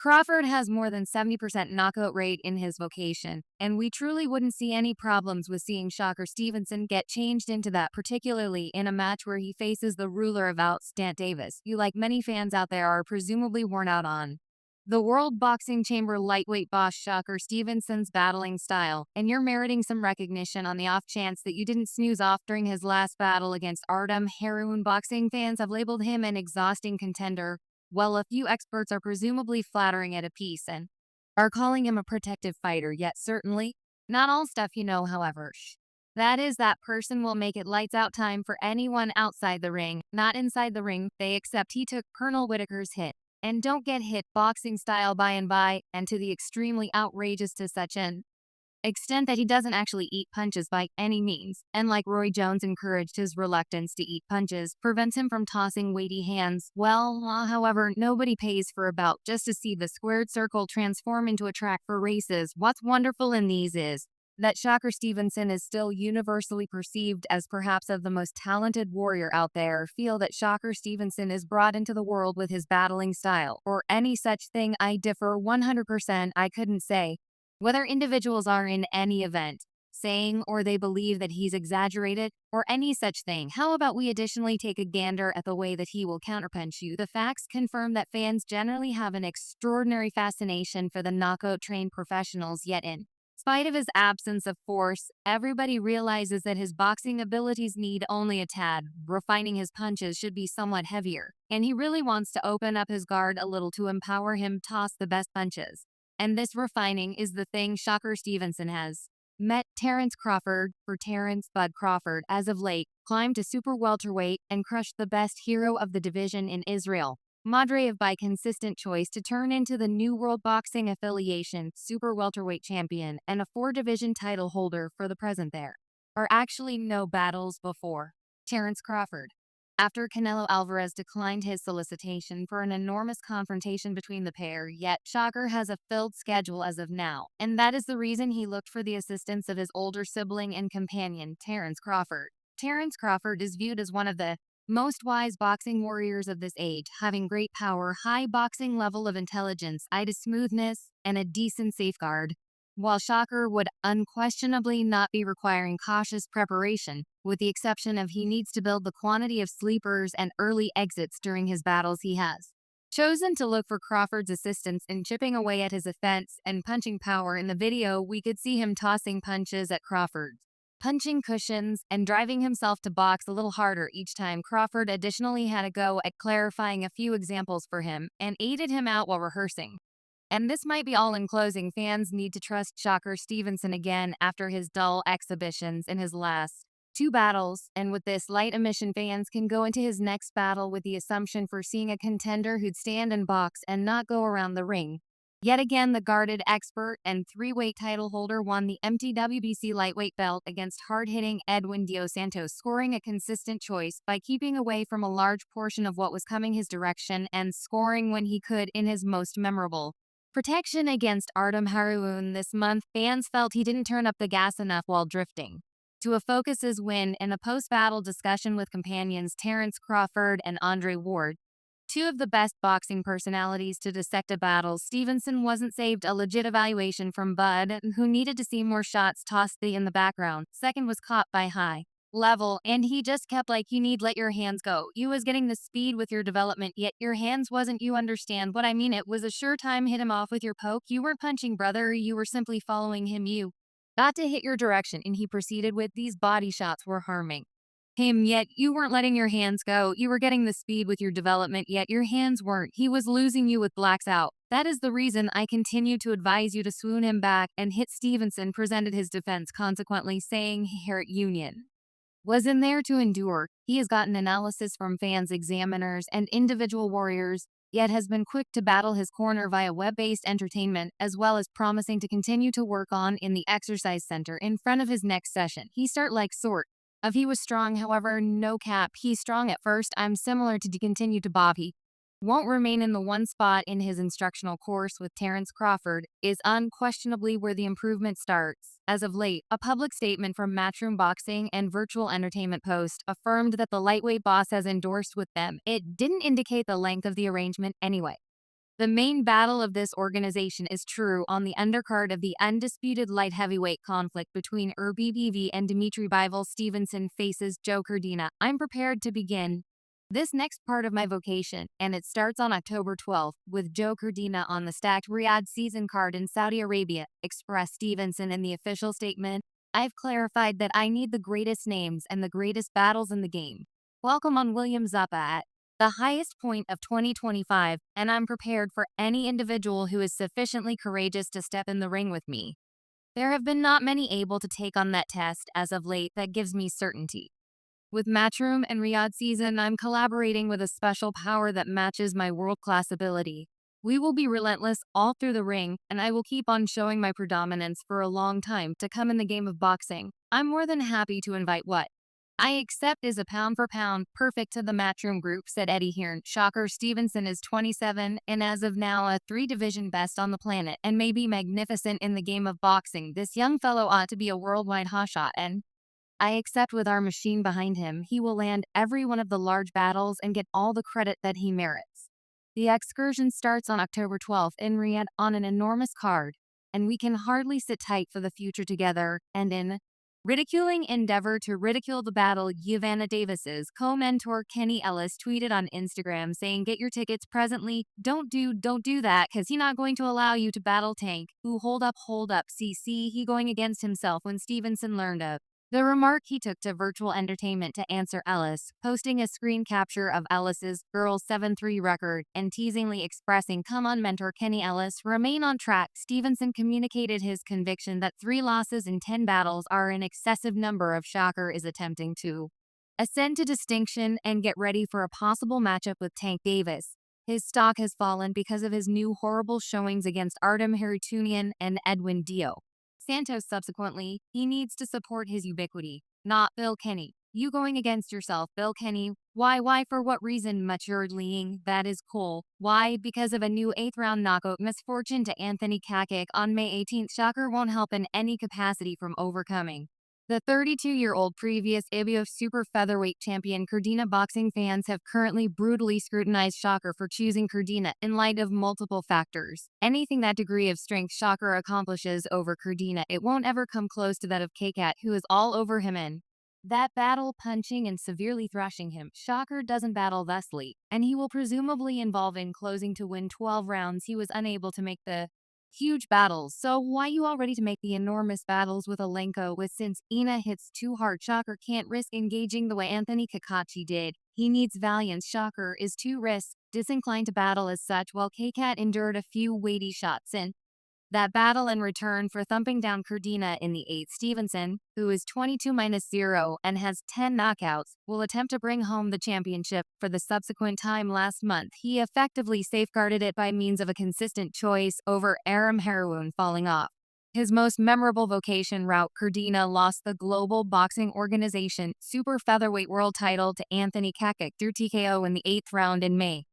Crawford has more than 70% knockout rate in his vocation, and we truly wouldn't see any problems with seeing Shakur Stevenson get changed into that, particularly in a match where he faces the ruler of Stant Davis, you like many fans out there are presumably worn out on. The World Boxing Chamber lightweight boss Shakur Stevenson's battling style, and you're meriting some recognition on the off chance that you didn't snooze off during his last battle against Artem Haroun. Boxing fans have labeled him an exhausting contender, while a few experts are presumably flattering it a piece and are calling him a protective fighter, yet certainly not all stuff however. That person will make it lights out time for anyone outside the ring, not inside the ring. They accept he took Colonel Whitaker's hit and don't get hit boxing style by and by, and to the extremely outrageous to such an extent that he doesn't actually eat punches by any means, and like Roy Jones encouraged his reluctance to eat punches, prevents him from tossing weighty hands. Well, however, nobody pays for a bout just to see the squared circle transform into a track for races. What's wonderful in these is that Shakur Stevenson is still universally perceived as perhaps of the most talented warrior out there. Feel that Shakur Stevenson is brought into the world with his battling style, or any such thing. I differ 100%. I couldn't say whether individuals are in any event saying or they believe that he's exaggerated or any such thing. How about we additionally take a gander at the way that he will counterpunch you? The facts confirm that fans generally have an extraordinary fascination for the knockout-trained professionals, yet in spite of his absence of force, everybody realizes that his boxing abilities need only a tad. Refining his punches should be somewhat heavier, and he really wants to open up his guard a little to empower him toss the best punches. And this refining is the thing Shakur Stevenson has met Terence Crawford for Terence Bud Crawford as of late, climbed to super welterweight and crushed the best hero of the division in Israel Madreev by consistent choice to turn into the new World Boxing Affiliation super welterweight champion and a 4-division title holder for the present. There are actually no battles before Terence Crawford, after Canelo Alvarez declined his solicitation for an enormous confrontation between the pair. Yet Shakur has a filled schedule as of now, and that is the reason he looked for the assistance of his older sibling and companion, Terence Crawford. Terence Crawford is viewed as one of the most wise boxing warriors of this age, having great power, high boxing level of intelligence, eye to smoothness, and a decent safeguard, while Shakur would unquestionably not be requiring cautious preparation, with the exception of he needs to build the quantity of sleepers and early exits during his battles. He has chosen to look for Crawford's assistance in chipping away at his offense and punching power. In the video, we could see him tossing punches at Crawford, punching cushions, and driving himself to box a little harder each time. Crawford additionally had a go at clarifying a few examples for him and aided him out while rehearsing. And this might be all in closing. Fans need to trust Shakur Stevenson again after his dull exhibitions in his last 2 battles, and with this light emission, fans can go into his next battle with the assumption for seeing a contender who'd stand and box and not go around the ring. Yet again, the guarded expert and 3-weight title holder won the empty WBC lightweight belt against hard-hitting Edwin Dos Santos, scoring a consistent choice by keeping away from a large portion of what was coming his direction and scoring when he could in his most memorable protection against Artem Haroun. This month, fans felt he didn't turn up the gas enough while drifting to a focus's win. In a post-battle discussion with companions Terence Crawford and Andre Ward, 2 of the best boxing personalities to dissect a battle, Stevenson wasn't saved a legit evaluation from Bud, who needed to see more shots tossed in the background. Second was caught by high level, and he just kept like, you need let your hands go. You was getting the speed with your development, yet your hands wasn't. You understand what I mean? It was a sure time hit him off with your poke. You weren't punching, brother. You were simply following him. You got to hit your direction, and he proceeded with, these body shots were harming him, yet you weren't letting your hands go. You were getting the speed with your development, yet your hands weren't. He was losing you with blacks out. That is the reason I continue to advise you to swoon him back and hit. Stevenson presented his defense, consequently saying Herrick Union was in there to endure. He has gotten analysis from fans, examiners, and individual warriors, yet has been quick to battle his corner via web-based entertainment, as well as promising to continue to work on in the exercise center in front of his next session. He start like sort of he was strong, however, no cap. He's strong at first. I'm similar to continue to Bob. He won't remain in the one spot in his instructional course with Terence Crawford is unquestionably where the improvement starts. As of late, a public statement from Matchroom Boxing and Virtual Entertainment Post affirmed that the lightweight boss has endorsed with them. It didn't indicate the length of the arrangement anyway. The main battle of this organization is true on the undercard of the undisputed light heavyweight conflict between RBBV and Dimitri Bivol. Stevenson faces Joe Cardina. I'm prepared to begin this next part of my vocation, and it starts on October 12th with Joe Cardina on the stacked Riyadh season card in Saudi Arabia, expressed Stevenson in the official statement. I've clarified that I need the greatest names and the greatest battles in the game. Welcome on William Zappa at the highest point of 2025, and I'm prepared for any individual who is sufficiently courageous to step in the ring with me. There have been not many able to take on that test as of late. That gives me certainty. With Matchroom and Riyadh season, I'm collaborating with a special power that matches my world-class ability. We will be relentless all through the ring, and I will keep on showing my predominance for a long time to come in the game of boxing. I'm more than happy to invite what I accept is a pound-for-pound perfect to the Matchroom group, said Eddie Hearn. Shakur Stevenson is 27 and as of now a 3-division best on the planet and may be magnificent in the game of boxing. This young fellow ought to be a worldwide hotshot, and I accept with our machine behind him, he will land every one of the large battles and get all the credit that he merits. The excursion starts on October 12th in Riyadh on an enormous card, and we can hardly sit tight for the future together. And in ridiculing endeavor to ridicule the battle, Giovanna Davis's co-mentor Kenny Ellis tweeted on Instagram saying, "Get your tickets presently. Don't do that, cause he not going to allow you to battle Tank, who hold up, CC, he going against himself." When Stevenson learned of the remark, he took to virtual entertainment to answer Ellis, posting a screen capture of Ellis's Girls 7-3 record and teasingly expressing, "Come on, mentor Kenny Ellis, remain on track." Stevenson communicated his conviction that 3 losses in 10 battles are an excessive number if Shakur is attempting to ascend to distinction and get ready for a possible matchup with Tank Davis. His stock has fallen because of his new horrible showings against Artem Haritunian and Edwin Dio Santos. Subsequently, he needs to support his ubiquity, not Bill Kenny. You going against yourself, Bill Kenny. Why, for what reason? Matured Leeing, that is cool. Why? Because of a new 8th round knockout misfortune to Anthony Kakik on May 18th. Shakur won't help in any capacity from overcoming the 32-year-old previous IBF super featherweight champion. Cardina boxing fans have currently brutally scrutinized Shakur for choosing Cardina in light of multiple factors. Anything that degree of strength Shakur accomplishes over Cardina, it won't ever come close to that of K-Cat, who is all over him in that battle, punching and severely thrashing him. Shakur doesn't battle thusly, and he will presumably involve in closing to win 12 rounds. He was unable to make the huge battles, so why you all ready to make the enormous battles with Alenko? With since Ina hits too hard, Shakur can't risk engaging the way Anthony Kakachi did. He needs valiance. Shakur is too risk disinclined to battle as such, while K-Cat endured a few weighty shots in that battle in return for thumping down Cardina in the 8th. Stevenson, who is 22-0 and has 10 knockouts, will attempt to bring home the championship for the subsequent time. Last month, he effectively safeguarded it by means of a consistent choice over Aram Haroun falling off his most memorable vocation route. Cardina lost the Global Boxing Organization super featherweight world title to Anthony Kakik through TKO in the 8th round in May.